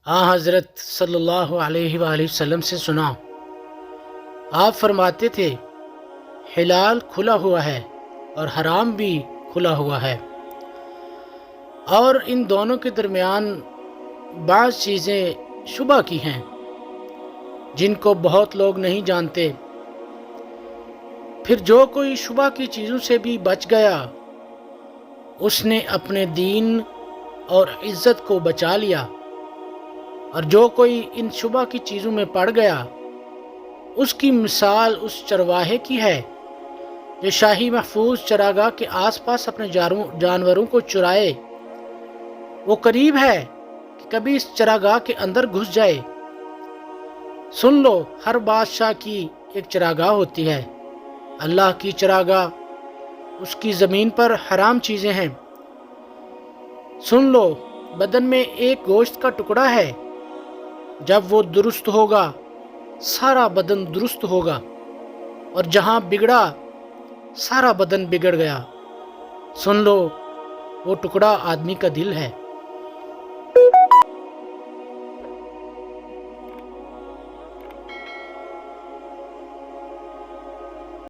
حضرت صلی اللہ علیہ وآلہ وسلم سے سنا، آپ فرماتے تھے حلال کھلا ہوا ہے اور حرام بھی کھلا ہوا ہے، اور ان دونوں کے درمیان بعض چیزیں شبہ کی ہیں جن کو بہت لوگ نہیں جانتے۔ پھر جو کوئی شبہ کی چیزوں سے بھی بچ گیا اس نے اپنے دین اور عزت کو بچا لیا، اور جو کوئی ان شبہ کی چیزوں میں پڑ گیا اس کی مثال اس چرواہے کی ہے جو شاہی محفوظ چراگاہ کے آس پاس اپنے جانوروں کو چرائے۔ وہ قریب ہے کہ کبھی اس چراگاہ کے اندر گھس جائے۔ سن لو، ہر بادشاہ کی ایک چراگاہ ہوتی ہے۔ اللہ کی چراگاہ اس کی زمین پر حرام چیزیں ہیں۔ سن لو، بدن میں ایک گوشت کا ٹکڑا ہے، جب وہ درست ہوگا سارا بدن درست ہوگا، اور جہاں بگڑا سارا بدن بگڑ گیا۔ سن لو، وہ ٹکڑا آدمی کا دل ہے۔